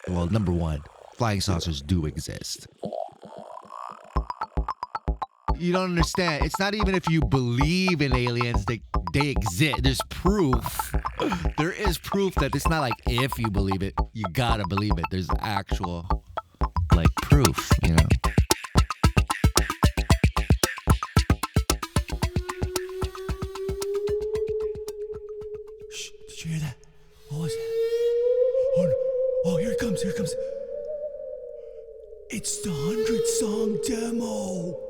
Well, number one, flying saucers do exist. You don't understand. It's not even if you believe in aliens, they exist. There's proof. There is proof that it's not like if you believe it, you gotta believe it. There's actual, like, proof, you know? Shh, did you hear that? What was that? Oh, no. Oh, here it comes, here it comes. It's the 100-song demo.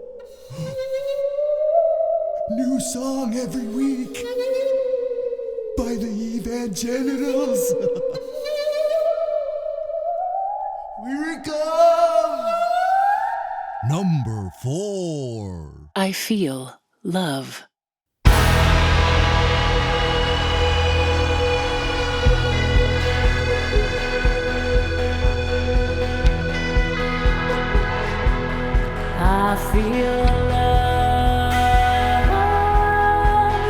New song every week by the Evangenitals. Here it comes. Number 4. I feel love. I feel love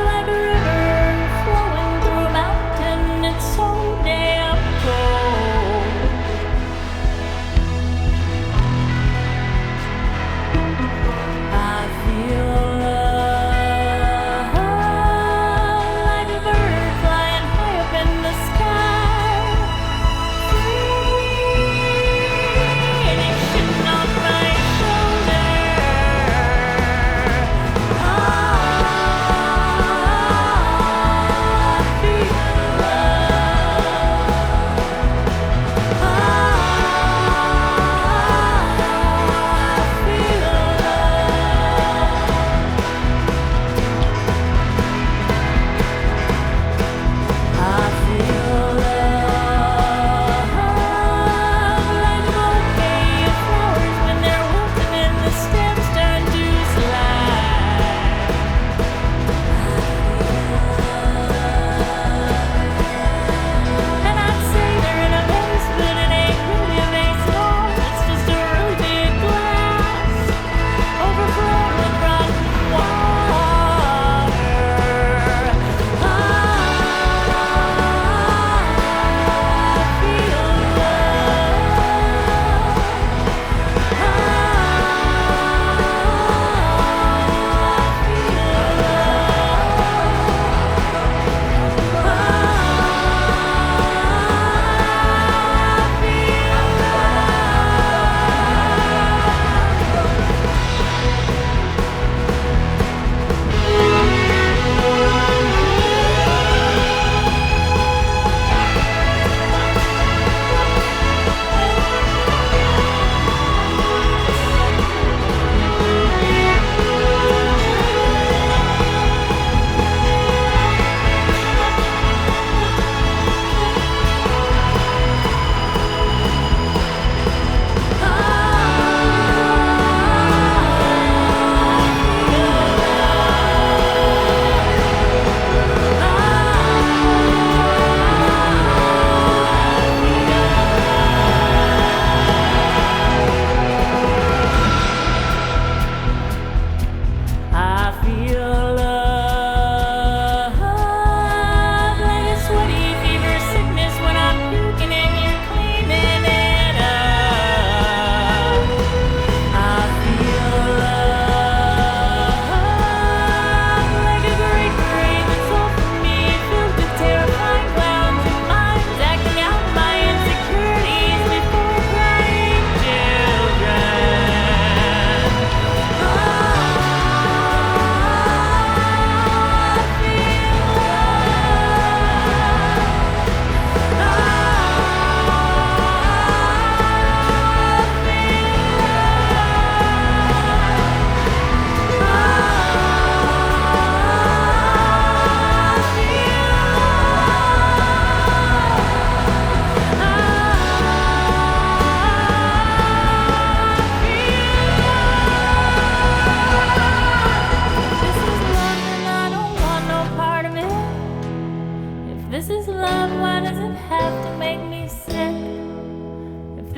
like a river flowing through a mountain. It's so damn cold. I feel love like a bird flying high up in the sky, free and it's sitting on my shoulder.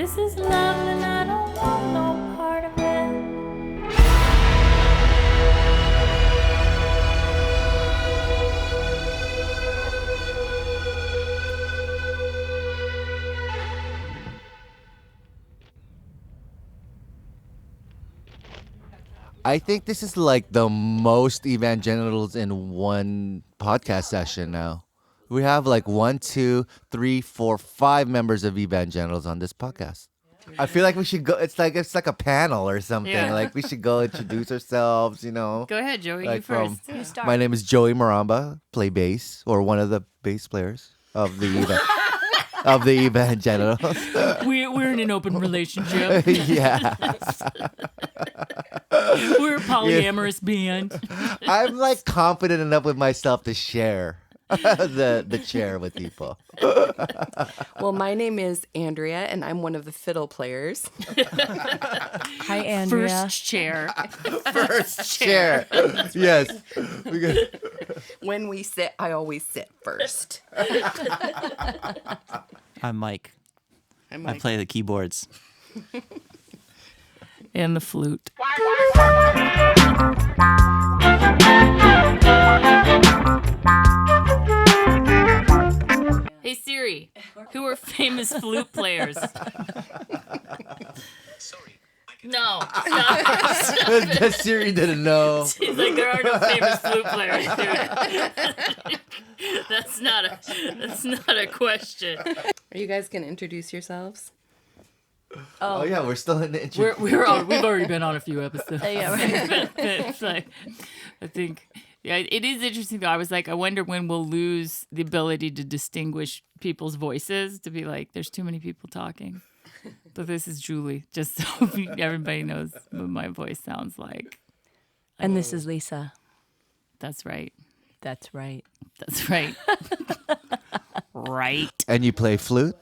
this is love and I don't want no part of it. I think this is like the most evangelicals in one podcast session now. We have like 1, 2, 3, 4, 5 members of evangelicals on this podcast. I feel like we should go. It's like a panel or something. Yeah. Like we should go introduce ourselves. Go ahead, Joey. Like you first. You start. my name is Joey Maramba. Play bass or one of the bass players of the of the evangelicals. We're in an open relationship. Yeah, We're a polyamorous band. I'm like confident enough with myself to share the chair with people. Well, my name is Andrea, and I'm one of the fiddle players. Hi, Andrea. First chair. First chair. Yes. We got- When we sit, I always sit first. I'm Mike. I'm I like, play the keyboards. And the flute. Hey Siri, who are famous flute players? No. The Siri didn't know. He's like, there are no famous flute players, dude. That's not a question. are you guys going to introduce yourselves? Oh yeah, we're still in the intro. We've already been on a few episodes. Yeah, right. It's like, I think, yeah, it is interesting though. I was like, I wonder when we'll lose the ability to distinguish people's voices, to be like, there's too many people talking. But this is Julie, just so everybody knows what my voice sounds like. And this is Lisa. That's right. That's right. That's right. Right. And you play flute?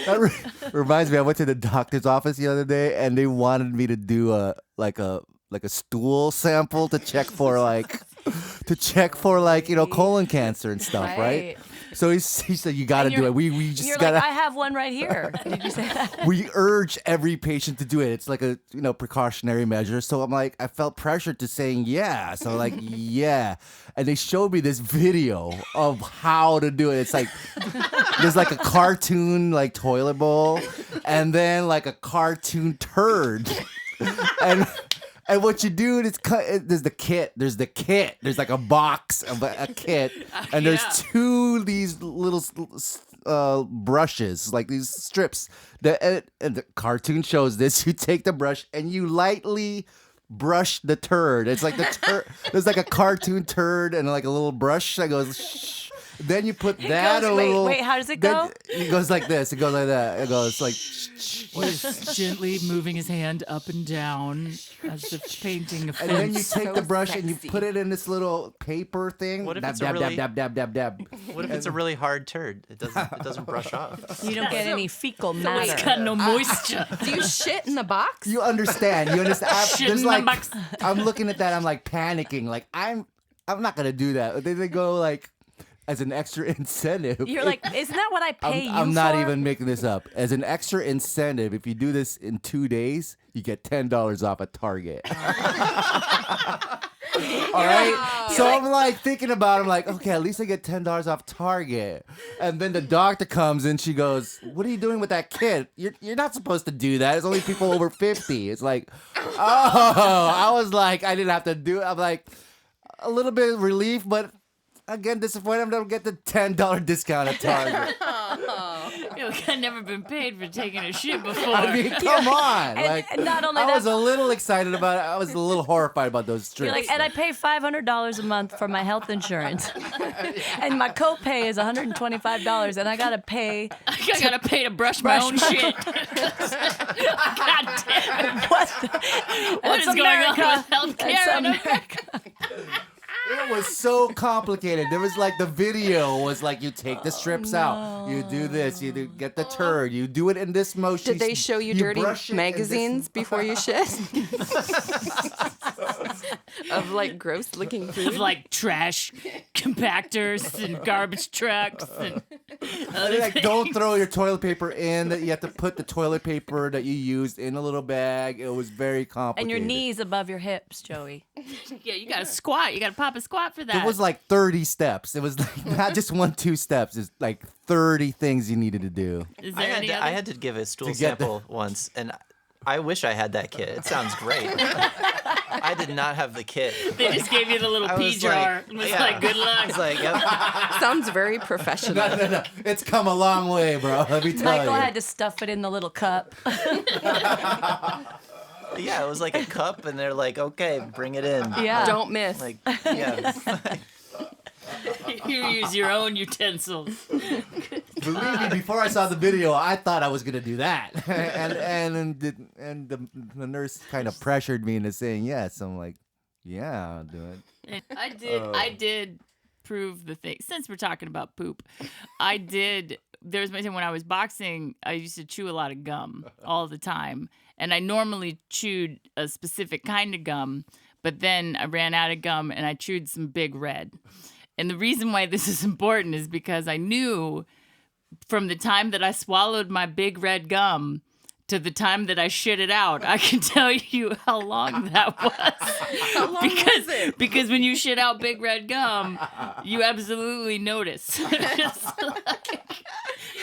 That reminds me, I went to the doctor's office the other day, and they wanted me to do a stool sample to check for colon cancer and stuff, right? So he said you got to do it. We just You're gotta. like, I have one right here. Did you say that? We urge every patient to do it. It's like a precautionary measure. So I'm like, I felt pressured to saying yeah. So like yeah, and they showed me this video of how to do it. It's like there's like a cartoon like toilet bowl, and then like a cartoon turd, and. And what you do is there's the kit. There's like a box of a kit. And there's two these little brushes, like these strips. And the cartoon shows this. You take the brush and you lightly brush the turd. It's like there's like a cartoon turd and like a little brush that goes shh. Then you put that goes, a little. wait, how does it go? It goes like this. It goes like that. It goes like. Just gently moving his hand up and down as if painting a fence. And then you take So the brush and you sexy. put it in this little paper thing. What if dab, it's dab, a really- dab, dab, dab, dab, dab. What if it's a really hard turd? It doesn't brush off. You don't get any fecal It's matter. got no moisture. Do you shit in the box? You understand? Shit There's in the like, box. I'm looking at that. I'm like panicking. Like I'm not gonna do that. They go like as an extra incentive. You're like, isn't that what I pay you I'm not for? even making this up. As an extra incentive, if you do this in 2 days, you get $10 off at Target. All right. So I'm like thinking about it. I'm like, okay, at least I get $10 off Target. And then the doctor comes and she goes, "What are you doing with that kid? You're not supposed to do that. It's only people over 50." It's like, oh, I was like, I didn't have to do it. I'm like, a little bit of relief, but again, disappointed I don't get the $10 discount at Target. I've never been paid for taking a shit before. I mean, come on. And not only I that, was a little excited about it. I was a little horrified about those strips. you're like, and I pay $500 a month for my health insurance, and my copay is $125, and I gotta pay. I gotta pay to brush my own shit. God damn it. What That's is going on America. with That's healthcare? America. It was so complicated. There was like the video was like you take the strips out, you do this, you get the turd, you do it in this motion. Did they show you dirty brush it in this- magazines before you shit? of like gross looking food. of like trash compactors and garbage trucks and other Like, things. don't throw your toilet paper in. That you have to put the toilet paper that you used in a little bag. It was very complicated. And your knees above your hips, Joey. Yeah, you gotta squat. You gotta pop a squat for that. It was like 30 steps. It was like not just 1-2 steps. It's like 30 things you needed to do. Is I there had, any to, other? I had to give a stool To get the- sample once, and I wish I had that kit. It sounds great. I did not have the kit. They just gave you the little I pee was jar. like, It was yeah. like, good luck. It's like, yep. Sounds very professional. No. It's come a long way, bro. Let me tell Michael you. had to stuff it in the little cup. Yeah, it was like a cup, and they're like, okay, bring it in. Yeah. Don't miss. Like, yeah. You use your own utensils. Believe me, before I saw the video, I thought I was gonna do that, and the nurse kind of pressured me into saying yes. I'm like, yeah, I'll do it. And I did prove the thing. Since we're talking about poop, there was my time when I was boxing, I used to chew a lot of gum all the time. And I normally chewed a specific kind of gum, but then I ran out of gum and I chewed some Big Red. And the reason why this is important is because I knew from the time that I swallowed my Big Red gum to the time that I shit it out, I can tell you how long that was. How long was it? Because when you shit out Big Red gum, you absolutely notice.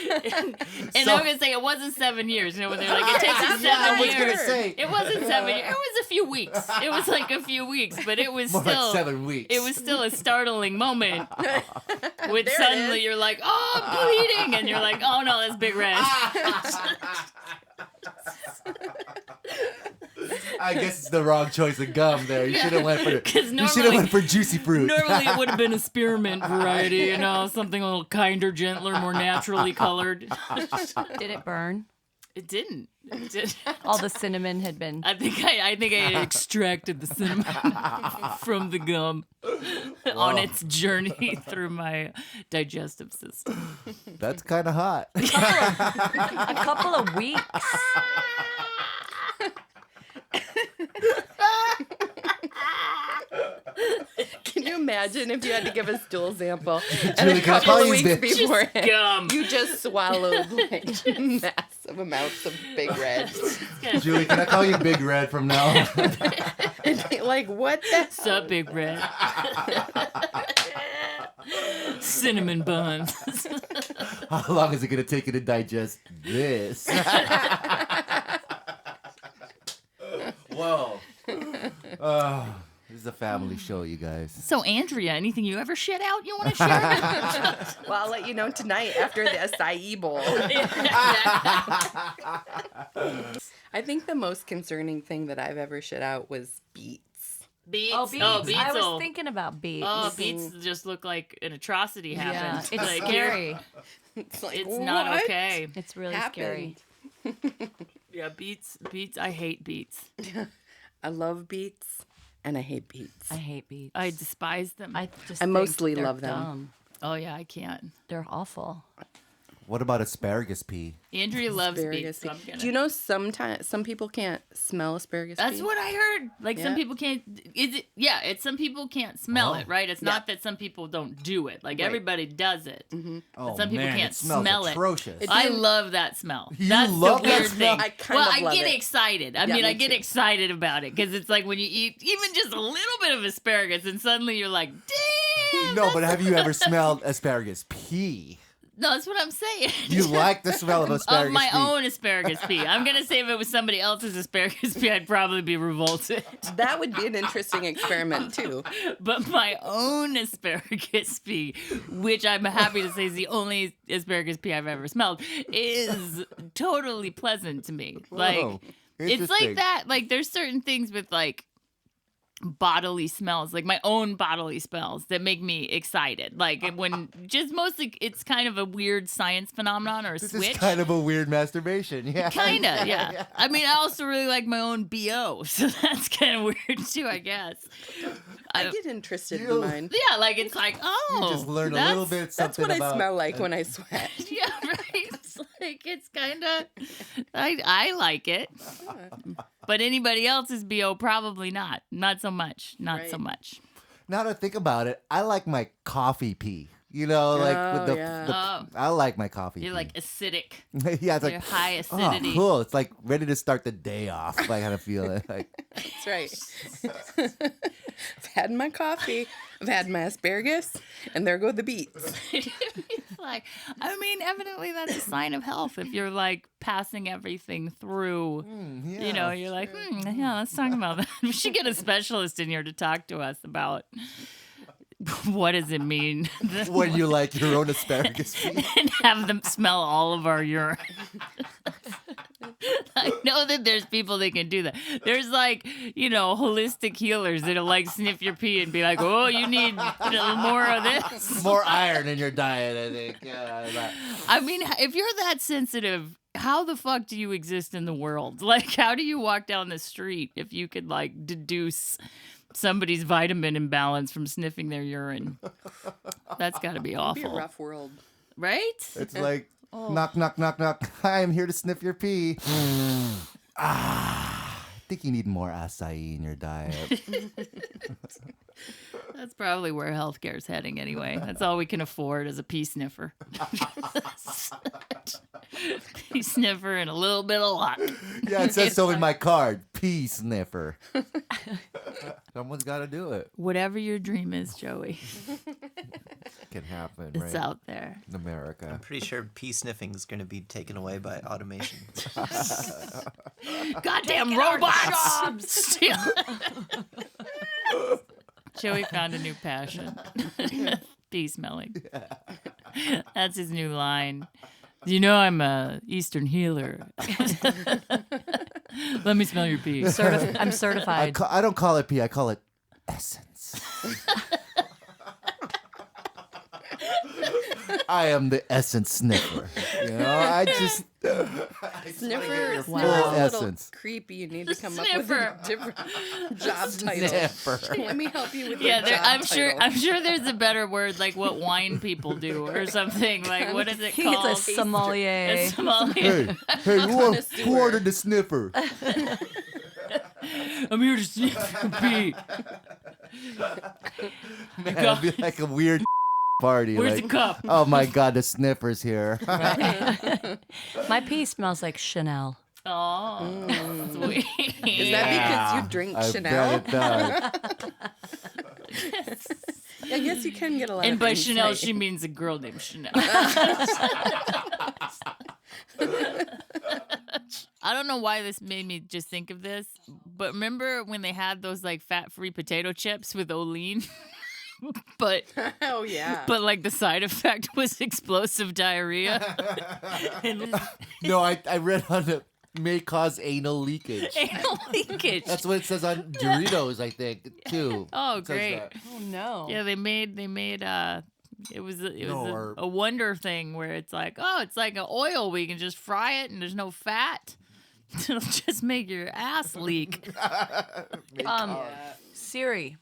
And I'm gonna say it wasn't 7 years. You know, when they're like, it takes you 7 I was years. gonna say It wasn't 7 years. It was a few weeks. It was like a few weeks, but it was more still like 7 weeks. It was still a startling moment. When There it suddenly is. you're like, oh, I'm bleeding, and you're like, oh no, that's Big Red. I guess it's the wrong choice of gum there. You should have went for 'Cause you should have normally- went for juicy fruit. Normally it would have been a spearmint variety, you know, something a little kinder, gentler, more naturally colored. Did it burn? It didn't. It did. All the cinnamon had been. I think I had extracted the cinnamon from the gum on its journey through my digestive system. That's kind of hot. A couple of weeks. Can you imagine if you had to give a stool sample and Julie, a can I couple call of you weeks bitch? beforehand Gum. you just swallowed like massive amounts of Big Red? Julie, can I call you Big Red from now on? Like what the? Sup, Big Red? Cinnamon buns. How long is it going to take you to digest this? Whoa. This is a family show, you guys. So, Andrea, anything you ever shit out you want to share? Well, I'll let you know tonight after the acai bowl. I think the most concerning thing that I've ever shit out was beets. Beets. Oh, beets. I was thinking about beets. Oh, beets just look like an atrocity Yeah, happened. it's Like, scary. It's like, It's not what okay. It's really happened? scary. Yeah, beets. I hate beets. I love beets and I hate beets. I hate beets. I despise them. I just I think mostly they're love them. dumb. Oh yeah, I can't. They're awful. What about asparagus pea? Andrea loves Asparagus beets. So I'm pea. gonna... Do you know some people can't smell asparagus That's pea? what I heard. Like some Yeah. people can't. Is it? Yeah, it's some people can't smell Oh. it. Right? It's Yeah. not that some people don't do it. Like Right. everybody does it. Oh, some people man, can't it smells smell it. atrocious. It- I didn't- love that smell. You That's love the that weird smell? thing. I kind well, of I love get it. excited. I Yeah, mean, I me get too. excited about it because it's like when you eat even just a little bit of asparagus and suddenly you're like, damn. No, but have you ever smelled asparagus pea? No, that's what I'm saying. You like the smell of asparagus Of my pea? own asparagus pea. I'm going to say if it was somebody else's asparagus pea, I'd probably be revolted. That would be an interesting experiment too. But my own asparagus pea, which I'm happy to say is the only asparagus pea I've ever smelled, is totally pleasant to me. Like, Whoa, it's interesting. like that. Like, there's certain things with, like, bodily smells, like my own bodily smells that make me excited. Like when just mostly it's kind of a weird science phenomenon or a This switch. is kind of a weird masturbation. Yeah. Kinda, yeah. I mean, I also really like my own BO, so that's kind of weird too, I guess. I get interested You- in mine. Yeah, like it's like, oh, You just learn a little that's- bit something That's what about I smell like when I sweat. Yeah, right. It's like it's kind of. I like it. But anybody else's BO, probably not. Not so much. Not so Right. much. Now to think about it, I like my coffee pee. You know, like with the, yeah. I like my coffee You're pee. like acidic. yeah, it's You're like high oh, acidity. cool. It's like ready to start the day off. I kind of feel it. Like That's right. I've had my coffee. I've had my asparagus, and there go the beets. It's like, I mean, evidently that's a sign of health. If you're like passing everything through, you know, you're like, yeah, let's talk about that. We should get a specialist in here to talk to us about what does it mean when you like your own asparagus pee. and have them smell all of our urine. I know that there's people that can do that. There's like, you know, holistic healers that'll like sniff your pee and be like, oh, you need a little more of this. More iron in your diet, I think. Yeah, I mean, if you're that sensitive, how the fuck do you exist in the world? Like, how do you walk down the street if you could like deduce somebody's vitamin imbalance from sniffing their urine? That's got to be It'd awful. be a rough world. Right? it's like knock, knock, knock, knock. Hi, I'm here to sniff your pee. I think you need more acai in your diet. That's probably where healthcare's heading anyway. That's all we can afford as a pee sniffer. Pee sniffer and a little bit of luck. Yeah, it says so in my card. Pee sniffer. Someone's got to do it. Whatever your dream is, Joey, Can happen, it's right? out there. In America. Pretty sure pee sniffing is going to be taken away by automation. Goddamn robots! Steal- Joey found a new passion. Pee smelling. That's his new line. You know I'm a Eastern healer. Let me smell your pee. I'm certified. I don't call it pee. I call it essence. I am the essence sniffer. You know, I just Sniffer, full sniffer's a little essence. creepy. You need to come up Sniffer. with a different job title. Sniffer. Let me help you with Yeah, your job I'm title. sure there's a better word, like what wine people do or something. Like what is it He's called? a sommelier. A sommelier. Hey, who ordered the sniffer? I'm here to sniff your pee. Man, it'd be like a weird party. Where's like, the cup? oh my God, the sniffer's here. My pee smells like Chanel. Oh, sweet. Is that because you drink I Chanel? bet it does. I guess you can get a lot And of by insight. Chanel, she means a girl named Chanel. I don't know why this made me just think of this, but remember when they had those like fat-free potato chips with Olean? but Oh, yeah. but like the side effect was explosive diarrhea. And No, I read on it may cause anal leakage. anal leakage. That's what it says on Doritos, I think, too. Oh, It says great. that. Oh, no. Yeah, they made it was or- a wonder thing where it's like, oh, it's like an oil. We can just fry it and there's no fat. It'll just make your ass leak. Siri,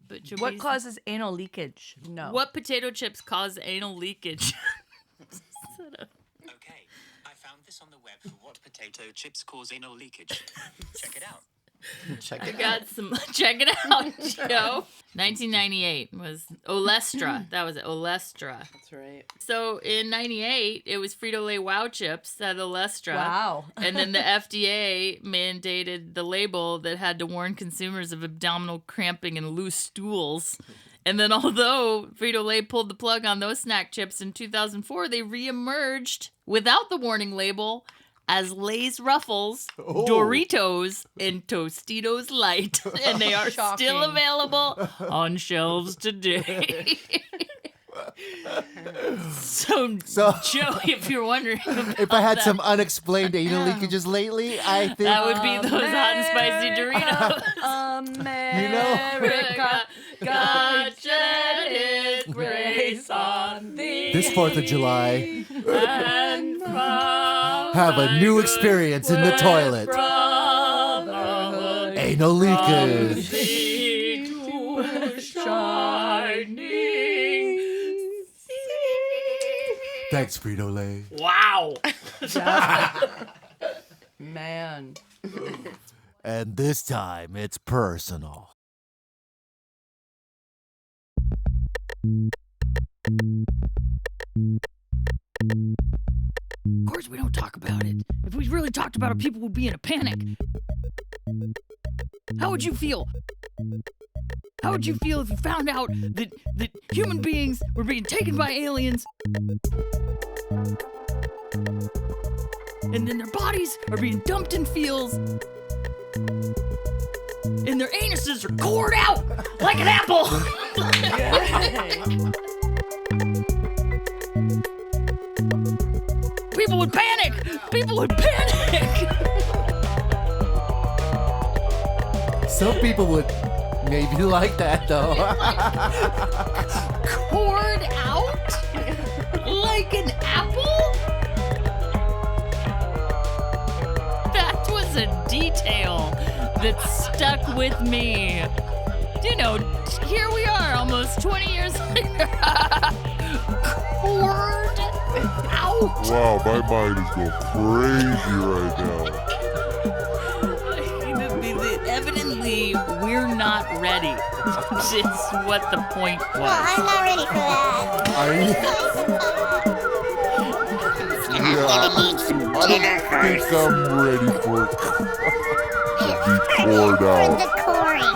But what causes anal leakage? No. What potato chips cause anal leakage? Okay, I found this on the web for what potato chips cause anal leakage. Check it out. Check I it out. got some. Check it out, Joe. 1998 was Olestra. That was it, Olestra. That's right. So in 98, it was Frito-Lay Wow Chips that Olestra. Wow. And then the FDA mandated the label that had to warn consumers of abdominal cramping and loose stools. And then although Frito-Lay pulled the plug on those snack chips in 2004, they reemerged without the warning label as Lay's Ruffles, Doritos, and Tostitos Light. And they are still Shocking. available on shelves today. So, Joe, if you're wondering about If I had that, some unexplained anal leakages lately, I think that would be those hot and spicy Doritos. America, God shed His grace on thee. this 4th of July, And have a new experience in the toilet. brotherhood Anal leakage. thee to shining sea. Thanks, Frito-Lay. Wow. Man. And this time it's personal. Of course, we don't talk about it. If we really talked about it, people would be in a panic. How would you feel? How would you feel if you found out that human beings were being taken by aliens and then their bodies are being dumped in fields and their anuses are cored out like an apple? People would panic! People would panic! Some people would maybe like that though. Cored out? Like an apple? That was a detail that stuck with me. You know, here we are almost 20 years later. Cored out. Wow, my mind is going crazy right now. Evidently, we're not ready. It's what the point was. Well, I'm not ready for that. Are you? Yeah, I don't think I'm ready for it to be poured out. The coring.